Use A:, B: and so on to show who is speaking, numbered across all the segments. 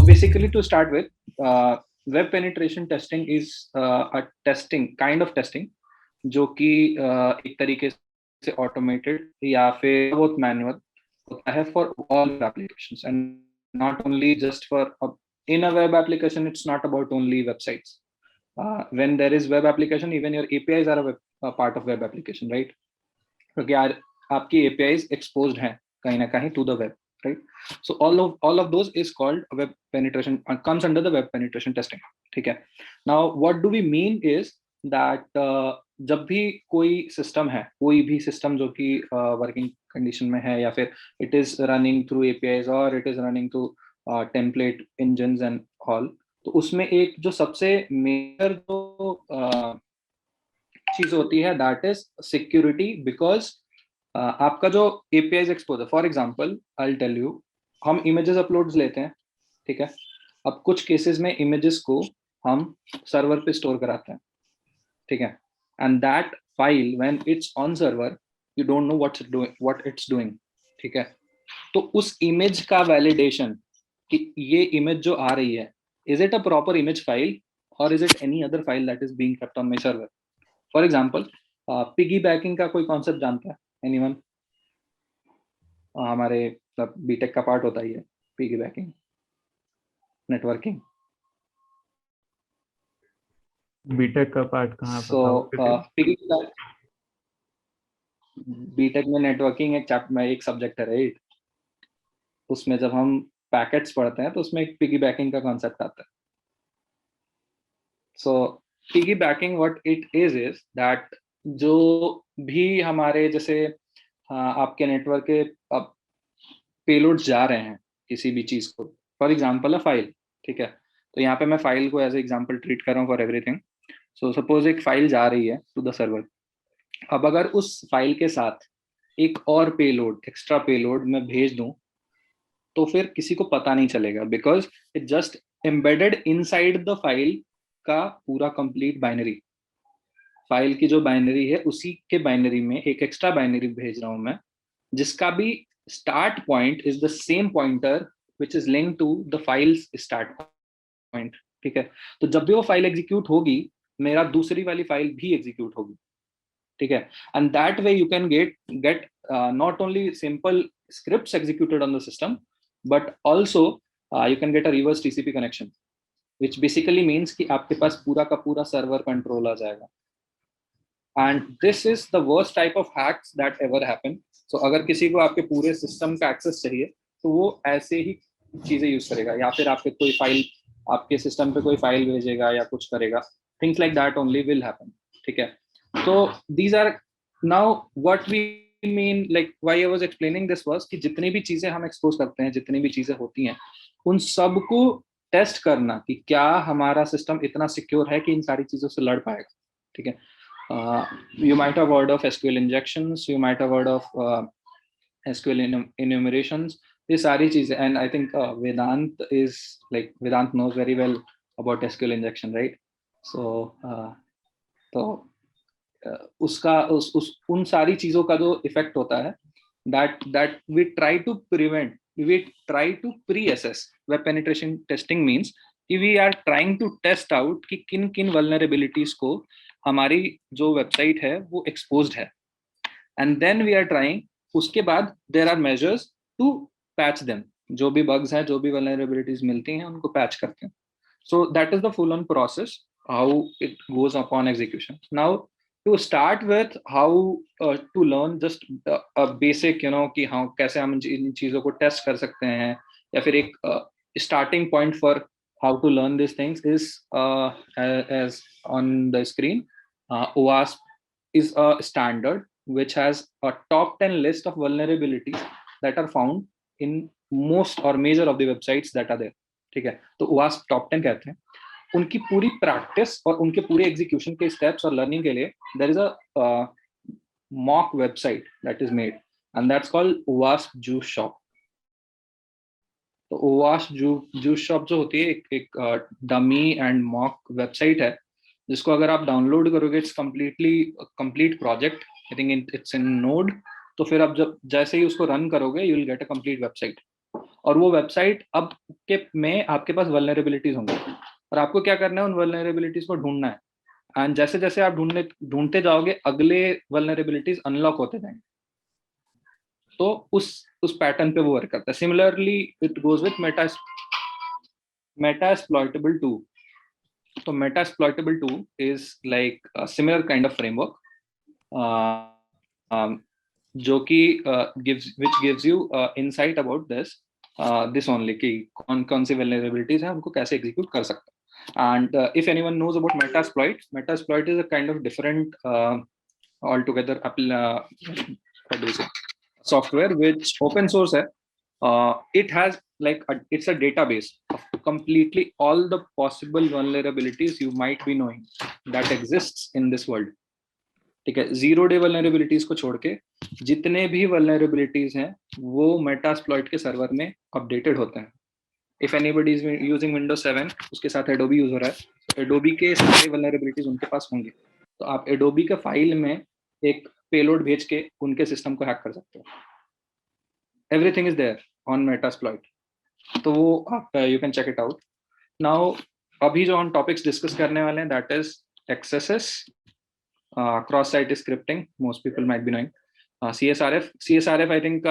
A: basically to start with, web penetration testing is a testing kind of testing जो कि एक तरीके से ऑटोमेटेड या फिर बहुत मैनुअल होता है for all applications, and not only just for in a web application. It's not about only websites. When there is web application, even your APIs are a part of web application, right? क्योंकि यार आपकी APIs exposed हैं कहीं ना कहीं to the web, right? So all of those is called web penetration, comes under the web penetration testing. ठीक है. Now what do we mean is that जब भी कोई सिस्टम है, कोई भी सिस्टम जो कि वर्किंग कंडीशन में है, या फिर it is running through APIs और it is running through template engines and all, तो उसमें एक जो सबसे मेजर जो चीज होती है दैट इज सिक्योरिटी, बिकॉज आपका जो APIs एक्सपोज है, for example I will tell you, हम इमेजेस अपलोड्स लेते हैं, ठीक है. अब कुछ केसेस में इमेजेस को हम सर्वर पे स्टोर कराते हैं, ठीक है, and that file when it's on server you don't know what it's doing, ठीक है. तो उस इमेज का वैलिडेशन कि ये इमेज जो आ रही है, is it a proper image file और is it any other file that is being kept on my server. For example, piggybacking का कोई कॉन्सेप्ट जानता है एनीवन? हमारे बीटेक का पार्ट होता ही है पिगी बैकिंग, नेटवर्किंग.
B: बीटेक का पार्ट कहाँ
A: सो बीटेक में नेटवर्किंग एक सब्जेक्ट है, राइट? उसमें जब हम पैकेट्स पढ़ते हैं तो उसमें एक पिगी बैकिंग का कॉन्सेप्ट आता है. So piggybacking what it is that जो भी हमारे जैसे आपके नेटवर्क के पेलोड्स जा रहे हैं किसी भी चीज को, फॉर एग्जांपल अ फाइल, ठीक है. तो यहाँ पे मैं फाइल को एज एग्जांपल ट्रीट कर रहा हूँ फॉर एवरीथिंग. सो सपोज एक फाइल जा रही है टू द सर्वर. अब अगर उस फाइल के साथ एक और पेलोड, एक्स्ट्रा पेलोड मैं भेज दूं, तो फिर किसी को पता नहीं चलेगा, because it just embedded inside the file का पूरा कंप्लीट बाइनरी. फाइल की जो बाइनरी है उसी के बाइनरी में एक एक्स्ट्रा बाइनरी भेज रहा हूं मैं, जिसका भी start point is the same pointer which is link to the files start point, ठीक है. तो जब भी वो फाइल एग्जीक्यूट होगी, मेरा दूसरी वाली फाइल भी एग्जीक्यूट होगी, ठीक है. And that way you can get not only simple scripts executed on the system, but also you can get a reverse TCP connection, which basically means कि आपके पास पूरा का पूरा सर्वर कंट्रोल आ जाएगा. And this is the worst type of hacks that ever happen. So अगर किसी को आपके पूरे सिस्टम का एक्सेस चाहिए तो वो ऐसे ही चीजें यूज करेगा, या फिर आपके कोई फाइल, आपके सिस्टम पे कोई फाइल भेजेगा या कुछ करेगा. Things like that only will happen, ठीक है. तो these are now what we mean, like why I was explaining this was कि जितनी भी चीजें हम एक्सपोज करते हैं, जितनी भी चीजें होती हैं, उन सबको टेस्ट करना कि क्या हमारा सिस्टम इतना सिक्योर है कि इन सारी चीजों से लड़ पाएगा, ठीक है. You might have heard of SQL injections, you might have heard of SQL enumerations, ये सारी चीजें. And I think Vedant knows very well about SQL injection, right? So उसका उन सारी चीजों का जो इफेक्ट होता है, that we try to prevent, we try to pre-assess. Web penetration testing means कि we are trying to test out कि किन किन vulnerabilities को हमारी जो वेबसाइट है वो एक्सपोज्ड है, and then we are trying, उसके बाद there are measures to patch them. जो भी बग्स हैं, जो भी वल्नरेबिलिटीज मिलती हैं, उनको पैच करते हैं. So that is the full on process how it goes upon execution. Now to start with how to learn just basic, you know, कि हाँ कैसे हम इन चीजों को टेस्ट कर सकते हैं, या फिर एक starting point for how to learn these things is as on the screen. OWASP is a standard which has a top 10 list of vulnerabilities that are found in most or major of the websites that are there, ठीक है. तो OWASP top 10 कहते हैं. उनकी पूरी practice और उनके पूरे एग्जीक्यूशन के स्टेप्स और लर्निंग के लिए there is a mock website that is made, and that's called OWASP Juice Shop. तो OWASP जूस शॉप जो होती है एक डमी एंड मॉक वेबसाइट है, जिसको अगर आप डाउनलोड करोगे, it's complete project. I think it's in node. तो फिर आप जब जैसे ही उसको रन करोगे, you will get a complete website. और वो वेबसाइट अब के में आपके पास वल्नरेबिलिटीज होंगी, और आपको क्या करना है, उन वल्नरेबिलिटीज को ढूंढना है। एंड जैसे जैसे आप ढूंढते जाओगे, अगले वल्नरेबिलिटीज अनलॉक होते जाएंगे। तो उस पैटर्न पे वो वर्क करता है। Similarly it goes with Metasploitable two. तो Metasploitable two is like similar kind of framework, जो कि gives you insight about this only, कि कौन कौन सी वेलनरेबिलिटीज हैं, उनको कैसे एग्जीक्यूट कर सकते हैं। And if anyone knows about Metasploit is a kind of different altogether what do you say, software which open source है. It has like it's a database of completely all the possible vulnerabilities you might be knowing that exists in this world. ठीक है, 0 day vulnerabilities को छोड़ के जितने भी vulnerabilities हैं वो मेटास्प्लॉइट के सर्वर में अपडेटेड होते हैं. If anybody is using Windows 7, उसके साथ एडोबी यूज हो रहा है, एडोबी के सारे वल्नरेबिलिटीज उनके पास होंगे. तो आप एडोबी के फाइल में एक पेलोड भेज के उनके सिस्टम को हैक कर सकते हो. Everything is there on Metasploit. तो वो आप you can check it out. Now अभी जो हम टॉपिक्स डिस्कस करने वाले हैं, that is XSS, cross site scripting, most people might be knowing. CSRF I think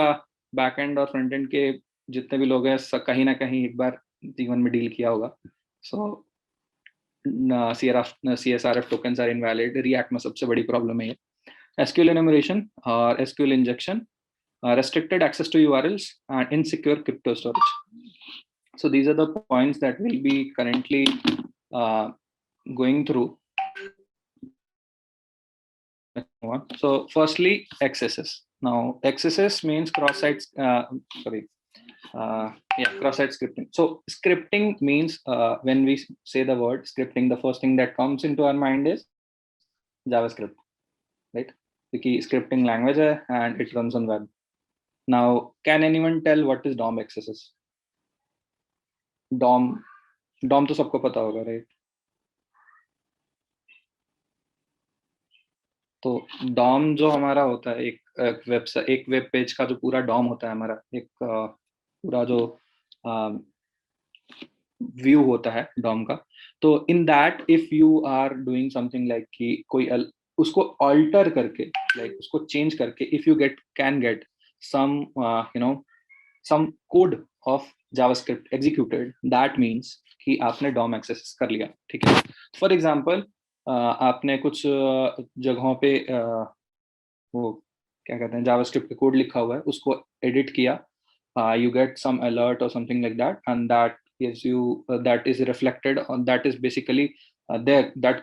A: back end और फ्रंट एंड के जितने भी लोग हैं कहीं ना कहीं एक बार जीवन में डील किया होगा. So CSRF tokens are invalid. React में सबसे बड़ी प्रॉब्लम है ये. SQL enumeration or SQL injection, restricted access to URLs, and insecure crypto storage. So these are the points that we'll be currently going through. So firstly, XSS. Now XSS means cross-site cross-site scripting. So scripting means when we say the word scripting, the first thing that comes into our mind is JavaScript, right? क्योंकि scripting language है and it runs on web. Now, can anyone tell what is DOM XSS? DOM तो सबको पता होगा, right? तो DOM जो हमारा होता है, एक वेब पेज का जो पूरा DOM होता है हमारा, एक पूरा जो व्यू होता है DOM का. तो in that if you are doing something like कि कोई उसको अल्टर करके, लाइक उसको चेंज करके, if you can get some some code of JavaScript executed, that means कि आपने DOM access कर लिया. ठीक है. फॉर एग्जाम्पल आपने कुछ जगहों पे वो क्या कहते हैं, JavaScript पे कोड लिखा हुआ है, उसको एडिट किया, you get some alert or something like that, and that gives you that is reflected on, that is basically there, that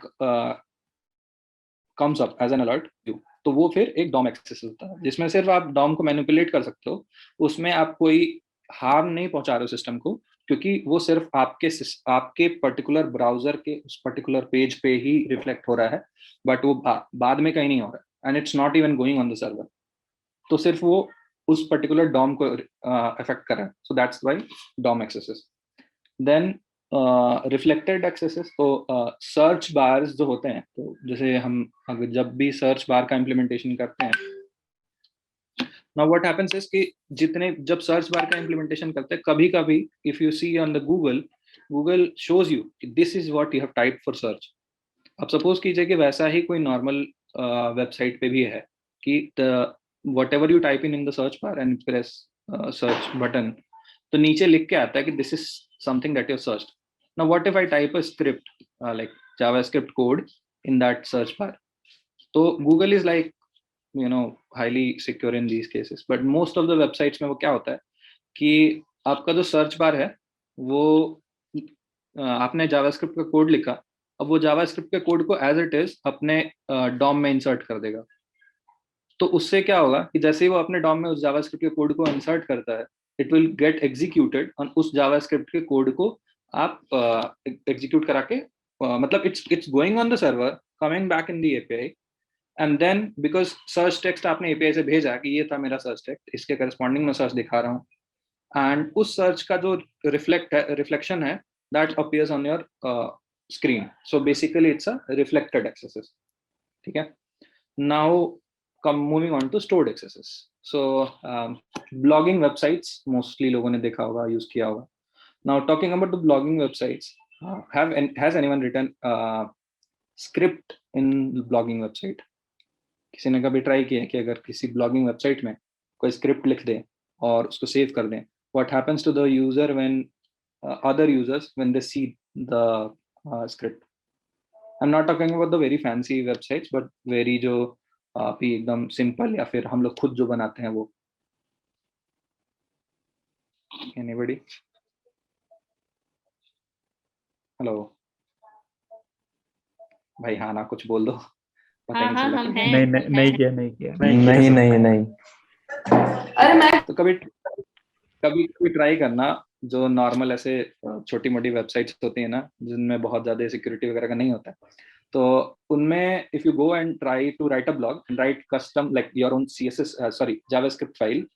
A: comes up as an alert view. तो वो फिर एक DOM एक्सेस होता है, जिसमें सिर्फ आप DOM को मैनिपुलेट कर सकते हो. उसमें आप कोई हार्म नहीं पहुंचा रहे हो सिस्टम को, क्योंकि वो सिर्फ आपके पर्टिकुलर ब्राउजर के उस पर्टिकुलर पेज पे ही रिफ्लेक्ट हो रहा है, बट वो बाद में कहीं नहीं हो रहा है, and it's not even going on the server. तो सिर्फ वो उस पर्टिकुलर DOM को अफेक्ट कर रहा है. So that's why DOM XSSes. Then reflected XSSes. तो सर्च बार्स जो होते हैं, तो जैसे हम अगर जब भी सर्च बार का इम्प्लीमेंटेशन करते हैं, नाउ व्हाट हैपेंस इज कि जब सर्च बार का इम्प्लीमेंटेशन करते हैं, कभी कभी if you see on the Google shows you this is what you have type for search. अब सपोज कीजिए कि वैसा ही कोई नॉर्मल वेबसाइट पे भी है कि what ever you type in the search bar and press search button, तो नीचे लिख के आता है कि this is something that you searched. Now, what if I type a script, like JavaScript code in that search bar? So Google is like, highly secure in these cases. But most of the websites में वो क्या होता है कि आपका जो search bar है वो आपने JavaScript का कोड लिखा, अब वो JavaScript के कोड को एज इट इज अपने DOM में इंसर्ट कर देगा. तो उससे क्या होगा कि जैसे ही वो अपने DOM में उस JavaScript के कोड को इंसर्ट करता है, इट विल गेट एग्जीक्यूटेड और उस JavaScript के कोड को आप एग्जीक्यूट करा के मतलब it's going on the server, coming back in the API, and then because search text आपने API से भेजा कि ये था मेरा सर्च टेक्स्ट, इसके करस्पॉन्डिंग मैं सर्च दिखा रहा हूँ, एंड उस सर्च का जो रिफ्लेक्शन है that appears on your screen. So basically it's a reflected axes. ठीक है. Now moving on to stored accesses. So blogging websites mostly लोगों ने देखा होगा, use किया होगा. Now talking about the blogging websites, has anyone written script in blogging website? किसी ने कभी ट्राई किया कि अगर किसी ब्लॉगिंग वेबसाइट में कोई स्क्रिप्ट लिख दे और उसको सेव कर दें, what happens to the user when other users when they see the script? I'm not talking about the very fancy websites, but very जो भी एकदम सिंपल या फिर हम लोग खुद जो बनाते हैं वो. Anybody? हेलो भाई, हाँ ना कुछ बोल दो, पता
C: हाँ
A: नहीं
C: हाँ
A: चला.
C: हम हैं
B: नहीं नहीं नहीं किया नहीं किया नहीं
D: नहीं नहीं।
C: अरे मैं
A: तो कभी कभी कभी ट्राई करना, जो नॉर्मल ऐसे छोटी मोटी वेबसाइट्स होती है ना, जिनमें बहुत ज्यादा सिक्योरिटी वगैरह का नहीं होता है, तो उनमें if you go and try to write a blog and write custom like your own CSS sorry JavaScript file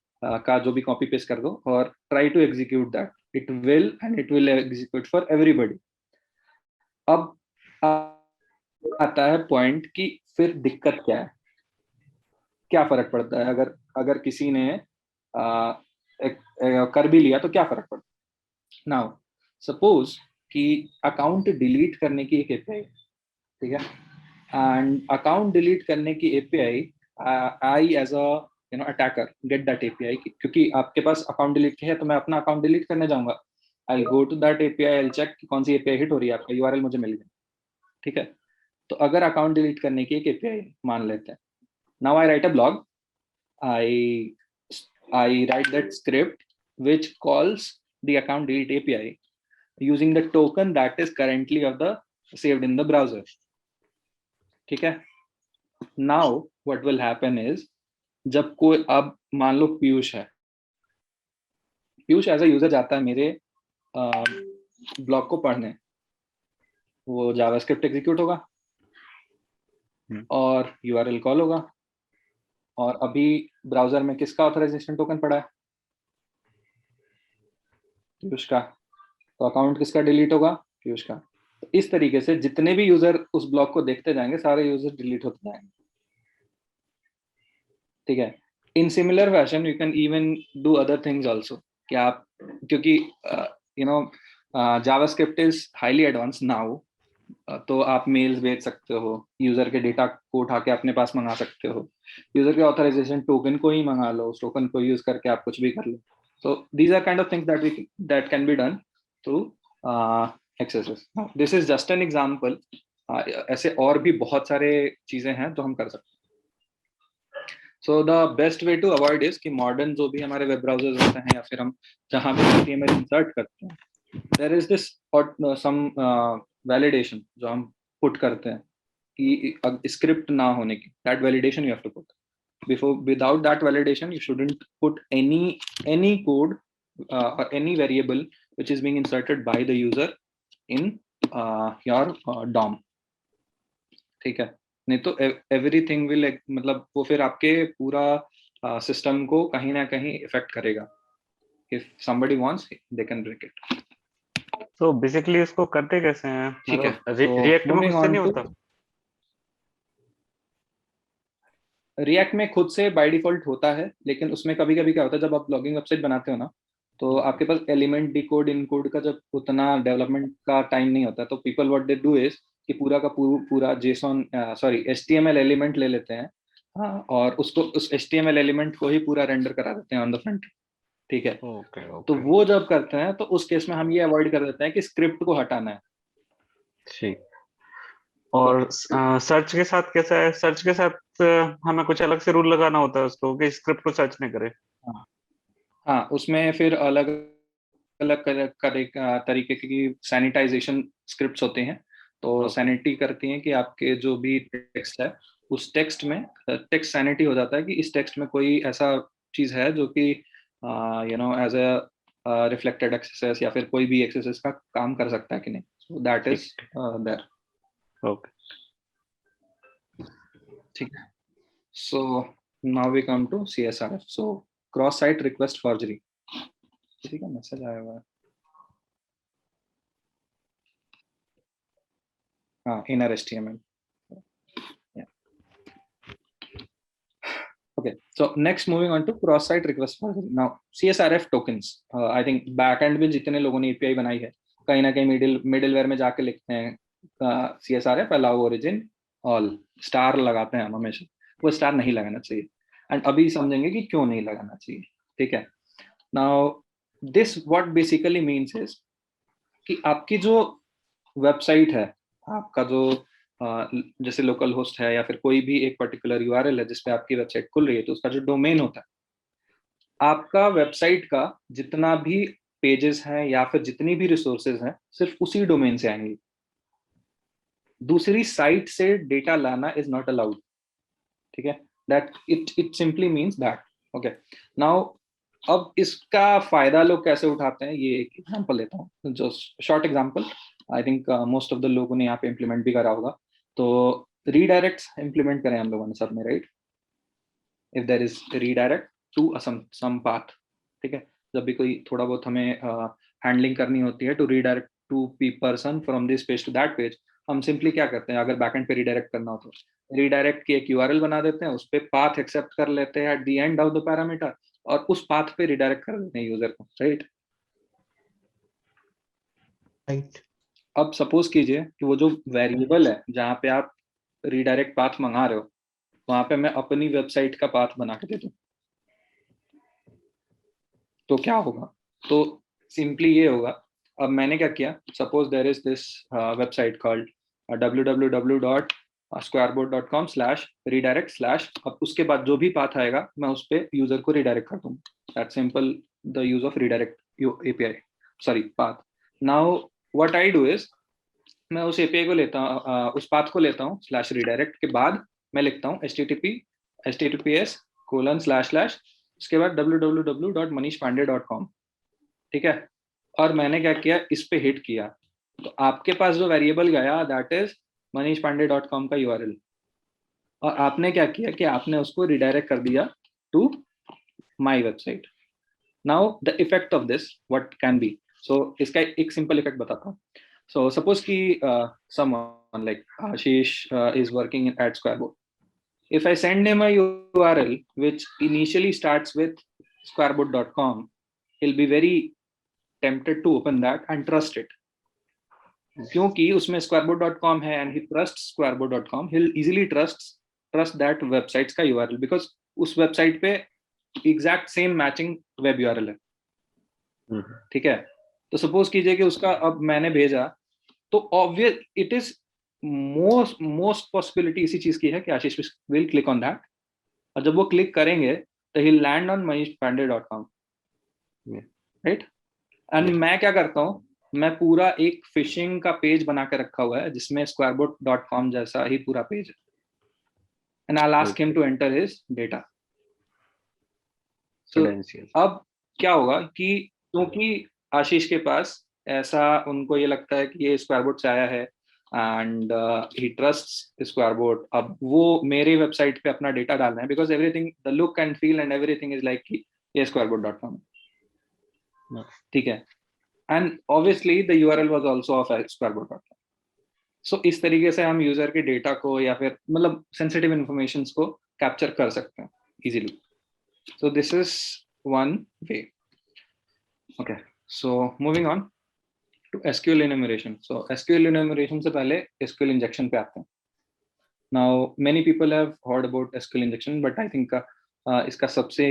A: का जो भी कॉपी पेस्ट कर दो और try to execute that, it will execute for everybody. अब आता है पॉइंट कि फिर दिक्कत क्या है, क्या फर्क पड़ता है अगर अगर किसी ने कर भी लिया तो क्या फर्क पड़ता है. नाउ सपोज कि अकाउंट डिलीट करने की एक एपीआई, ठीक है, एंड अकाउंट डिलीट करने की API, I as a attacker get that API, क्योंकि आपके पास अकाउंट डिलीट है तो मैं अपना अकाउंट डिलीट करने जाऊंगा. I go to that API, I check कौन सी एपीआई हिट हो रही है, आपका यूआरएल मुझे मिल गया, ठीक है. तो अगर अकाउंट डिलीट करने की एक एपीआई मान लेते हैं, now I right a blog, I write that script which calls the account delete API using the token that is currently of the saved in the browser. ठीक है. Now what will happen is, जब कोई, अब मान लो पीयूष है, Piyush as a user जाता है मेरे ब्लॉग को पढ़ने, वो जावास्क्रिप्ट एग्जीक्यूट होगा और यूआरएल कॉल होगा, और अभी ब्राउजर में किसका ऑथराइजेशन टोकन पड़ा है, पीयूष का. तो अकाउंट किसका डिलीट होगा, पीयूष का. तो इस तरीके से जितने भी यूजर उस ब्लॉग को देखते जाएंगे, सारे यूजर डिलीट होते जाएंगे, ठीक है. In similar fashion you can even do other things also, कि आप, क्योंकि you know JavaScript is highly advance now, तो आप मेल्स भेज सकते हो, यूजर के डेटा को उठा के अपने पास मंगा सकते हो, यूजर के ऑथराइजेशन टोकन को ही मंगा लो, उस टोकन को यूज करके आप कुछ भी कर लो. So these are kind of things that can be done through XSS. Now, this is just an example. ऐसे और भी बहुत सारे चीजें हैं जो हम कर सकते हैं. So the best way to avoid is कि modern जो भी हमारे वेब ब्राउजर्स होते हैं या फिर हम जहाँ भी HTML इंसर्ट करते हैं, there is this some validation जो हम पुट करते हैं कि स्क्रिप्ट ना होने की, that validation you have to put. Without that validation you shouldn't put any code or any variable which is being inserted by the user in your DOM, ठीक है. नहीं तो everything will, मतलब वो फिर आपके पूरा सिस्टम को कहीं ना कहीं इफेक्ट करेगा. if somebody wants they can break it.
D: तो बेसिकली इसको करते कैसे हैं,
A: ठीक है,
D: मतलब रिएक्ट में खुद से नहीं होता?
A: रिएक्ट में खुद से बाय डिफॉल्ट होता है, लेकिन उसमें कभी कभी क्या होता है, जब आप ब्लॉगिंग वेबसाइट बनाते हो ना, तो आपके पास एलिमेंट डिकोड इनकोड का जब उतना डेवलपमेंट का टाइम नहीं होता, तो people what they do is कि पूरा का पूरा जेसॉन सॉरी HTML एलिमेंट ले लेते हैं, हाँ, और उसको उस HTML एलिमेंट को ही पूरा रेंडर करा देते हैं ऑन द फ्रंट, ठीक है. तो वो जब करते हैं तो उस केस में हम ये अवॉइड कर देते हैं कि स्क्रिप्ट को हटाना है.
D: ठीक. और सर्च के साथ कैसा है? सर्च के साथ हमें कुछ अलग से रूल लगाना होता है उसको कि स्क्रिप्ट को सर्च नहीं करे?
A: हाँ, उसमें फिर अलग अलग तरीके की सैनिटाइजेशन स्क्रिप्ट्स होते हैं. तो सैनिटी करती हैं कि आपके जो भी टेक्स्ट है उस टेक्स्ट में टेक्स्ट सैनिटी हो जाता है कि इस टेक्स्ट में कोई ऐसा चीज है जो कि एज अ रिफ्लेक्टेड एक्सेस या फिर कोई भी एक्सेस का काम कर सकता है कि नहीं. So that is there.
D: Okay,
A: ठीक है. So now we come to CSRF. So cross site request forgery, ठीक है, मैसेज आया हुआ है. हाँ, inner HTML. Yeah. Okay, so next moving on to cross-site request forwarding. Now CSRF tokens, I think backend में जितने लोगों ने API बनाई है कहीं ना कहीं मिडिलवेयर में जाके लिखते हैं CSRF allow origin all star लगाते हैं हम हमेशा, वो स्टार नहीं लगाना चाहिए एंड अभी समझेंगे कि क्यों नहीं लगाना चाहिए. ठीक है. Now this what basically means is कि आपकी जो वेबसाइट है, आपका जो जैसे लोकल होस्ट है या फिर कोई भी एक पर्टिकुलर यूआरएल है जिस पे आपकी वेबसाइट खुल रही है, तो उसका जो डोमेन होता है, आपका वेबसाइट का जितना भी पेजेस हैं या फिर जितनी भी रिसोर्सेज हैं सिर्फ उसी डोमेन से आएंगी. दूसरी साइट से डेटा लाना इज नॉट अलाउड. ठीक है. That it simply means that. Okay. Now अब इसका फायदा लोग कैसे उठाते हैं, ये एक एग्जांपल लेता हूँ, जो short example. I think most of the लोगों ने यहाँ पे इम्प्लीमेंट भी करा होगा. तो रीडायरेक्ट्स इम्प्लीमेंट करें हम लोगों ने सब में, right. If there is redirect to some path. ठीक है. जब भी कोई थोड़ा बहुत हमें हैंडलिंग करनी होती है to redirect to person from this page to that page, हम सिंपली क्या करते हैं, अगर बैकएंड पे रीडायरेक्ट करना हो तो रीडायरेक्ट की एक यूआरएल बना देते हैं, उस पे पाथ एक्सेप्ट कर लेते हैं at the end of the parameter और उस पाथ पे रिडायरेक्ट कर देते हैं यूजर को, राइट.
B: राइट.
A: अब सपोज कीजिए कि वो जो वेरिएबल है जहाँ पे आप रिडायरेक्ट पाथ मंगा रहे हो, वहां पे मैं अपनी वेबसाइट का पाथ बना के दे दूं, तो क्या होगा. तो सिंपली ये होगा. अब मैंने क्या किया, suppose there is this website called www.squareboard.com/redirect/ अब उसके बाद जो भी पाथ आएगा मैं उस पे यूजर को रिडायरेक्ट कर दूंगा. That simple the use of redirect API, sorry path. Now what I do is, मैं उस API को लेता हूँ, उस पाथ को लेता हूँ /redirect के बाद मैं लिखता हूँ https:// उसके बाद www.manishpandey.com. ठीक है. और मैंने क्या किया, इस पे हिट किया, तो आपके पास जो वेरिएबल गया दैट इज manishpandey.com का यूआरएल, और आपने क्या किया कि आपने उसको रिडायरेक्ट कर दिया to my website. Now the effect of this what can be. So इसका एक सिंपल इफेक्ट बताता हूँ. सो सपोज कि someone like Ashish is working at Squareboard. If I send him a URL which initially starts with squareboard.com, he'll be very tempted to open that and trust it. क्योंकि उसमें squareboard.com है and he trusts squareboard.com, he'll easily trust that websites का URL because उस website पे exact same matching web URL है. ठीक है. तो सपोज कीजिए कि उसका अब मैंने भेजा, तो obvious it is most possibility इसी चीज की है कि Ashish will click on that, और जब वो क्लिक करेंगे तो he land on manishpandey.com, right. And मैं क्या करता हूँ, मैं पूरा एक फिशिंग का पेज बना के रखा हुआ है जिसमें squareboard.com जैसा ही पूरा पेज है, and I ask him to enter his data. अब क्या होगा कि क्योंकि आशीष के पास ऐसा, उनको ये लगता है कि ये स्क्वायरबोर्ड से आया है एंड ही ट्रस्ट्स स्क्वायरबोर्ड, अब वो मेरे वेबसाइट पे अपना डेटा डाल रहे हैं because everything, the look and feel and everything is like कि ये squareboard.com. ठीक है. And obviously the URL was also of squareboard.com. सो इस तरीके से हम यूजर के डेटा को या फिर मतलब सेंसिटिव इंफॉर्मेशन को कैप्चर कर सकते हैं easily. So this is one way. Okay, so moving on to SQL enumeration. So SQL enumeration से पहले SQL injection पे आते हैं. Now many people have heard about SQL injection, but I think इसका सबसे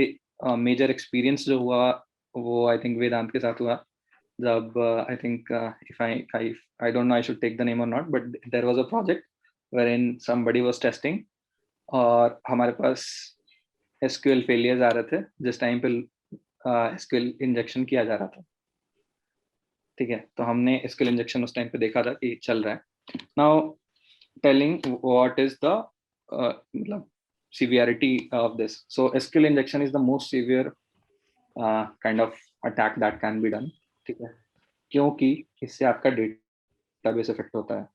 A: major experience जो हुआ वो I think वेदांत के साथ हुआ. जब I think if I don't know I should take the name or not, but there was a project wherein somebody was testing और हमारे पास SQL फेलियर्स आ रहे थे जिस टाइम पे SQL इंजेक्शन किया जा रहा था. ठीक है. तो हमने SQL इंजेक्शन उस टाइम पे देखा था कि चल रहा है. Now telling what is the मतलब severity of this. So SQL injection is the most severe kind of attack that can be done. ठीक है. क्योंकि इससे आपका डेटाबेस इफेक्ट होता है.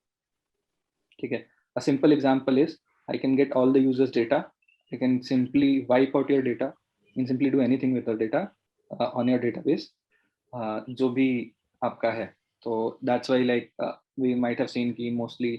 A: ठीक है. A simple example is I can get all the users data. You can simply wipe out your data. You can simply do anything with your data on your database. जो भी आपका है. तो that's why like we might have seen कि mostly